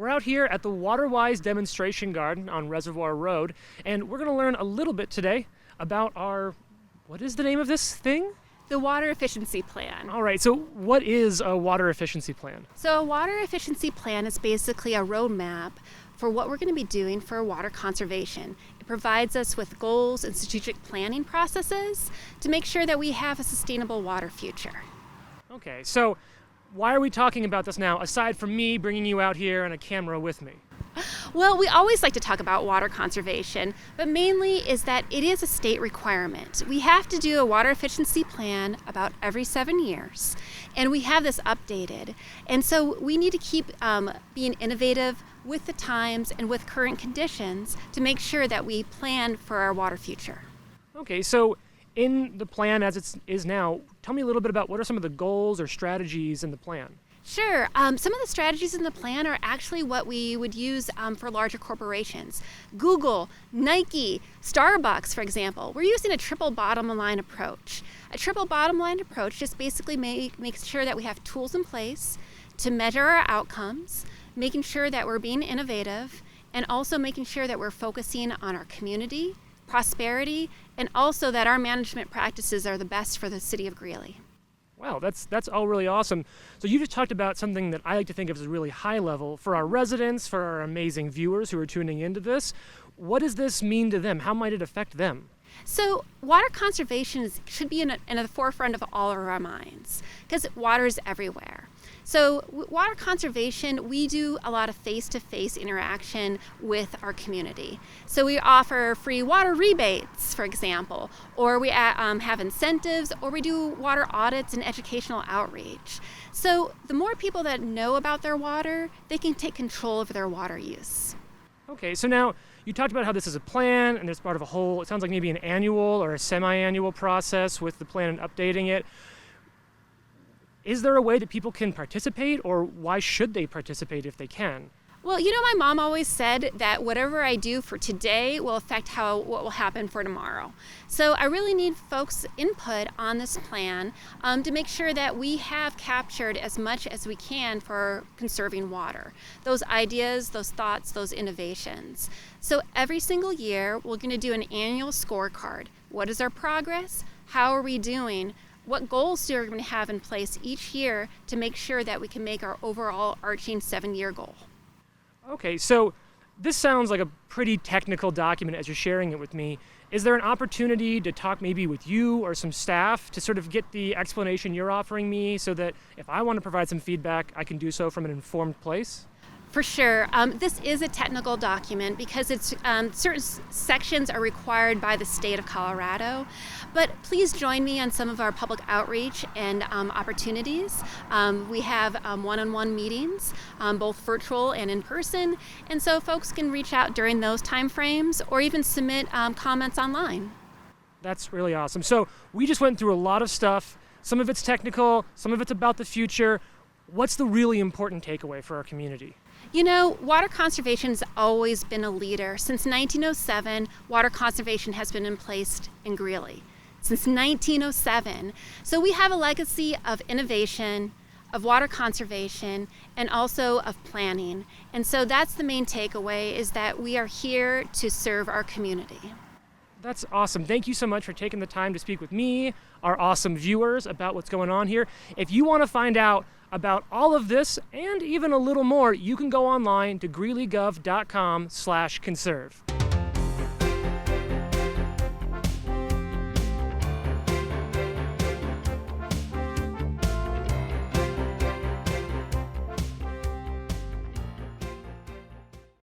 We're out here at the WaterWise Demonstration Garden on Reservoir Road, and we're going to learn a little bit today about what is the name of this thing? The Water Efficiency Plan. All right, so what is a water efficiency plan? So a water efficiency plan is basically a roadmap for what we're going to be doing for water conservation. It provides us with goals and strategic planning processes to make sure that we have a sustainable water future. Okay, so why are we talking about this now, aside from me bringing you out here and a camera with me? Well, we always like to talk about water conservation, but mainly is that it is a state requirement. We have to do a water efficiency plan about every 7 years, and we have this updated. And so we need to keep being innovative with the times and with current conditions to make sure that we plan for our water future. Okay, so in the plan as it is now, tell me a little bit about what are some of the goals or strategies in the plan? Sure. Some of the strategies in the plan are actually what we would use for larger corporations. Google, Nike, Starbucks, for example. We're using a triple bottom line approach. A triple bottom line approach just basically makes sure that we have tools in place to measure our outcomes, making sure that we're being innovative, and also making sure that we're focusing on our community, prosperity, and also that our management practices are the best for the City of Greeley. Wow, that's all really awesome. So you just talked about something that I like to think of as really high level for our residents, for our amazing viewers who are tuning into this. What does this mean to them? How might it affect them? So water conservation should be in the forefront of all of our minds because water is everywhere. So water conservation, we do a lot of face-to-face interaction with our community. So we offer free water rebates, for example, or we have incentives, or we do water audits and educational outreach. So the more people that know about their water, they can take control of their water use. Okay, so now you talked about how this is a plan and it's part of a whole, it sounds like maybe an annual or a semi-annual process with the plan and updating it. Is there a way that people can participate, or why should they participate if they can? Well, my mom always said that whatever I do for today will affect what will happen for tomorrow. So I really need folks' input on this plan to make sure that we have captured as much as we can for conserving water. Those ideas, those thoughts, those innovations. So every single year, we're going to do an annual scorecard. What is our progress? How are we doing? What goals are we going to have in place each year to make sure that we can make our overall arching 7-year goal? Okay, so this sounds like a pretty technical document as you're sharing it with me. Is there an opportunity to talk maybe with you or some staff to sort of get the explanation you're offering me so that if I want to provide some feedback, I can do so from an informed place? For sure. This is a technical document because it's certain sections are required by the state of Colorado. But please join me on some of our public outreach and opportunities. We have one-on-one meetings, both virtual and in person. And so folks can reach out during those time frames or even submit comments online. That's really awesome. So we just went through a lot of stuff. Some of it's technical, some of it's about the future. What's the really important takeaway for our community? Water conservation has always been a leader. Since 1907, water conservation has been in place in Greeley. Since 1907. So we have a legacy of innovation, of water conservation, and also of planning. And so that's the main takeaway, is that we are here to serve our community. That's awesome. Thank you so much for taking the time to speak with me, our awesome viewers, about what's going on here. If you want to find out about all of this and even a little more, you can go online to greeleygov.com/conserve.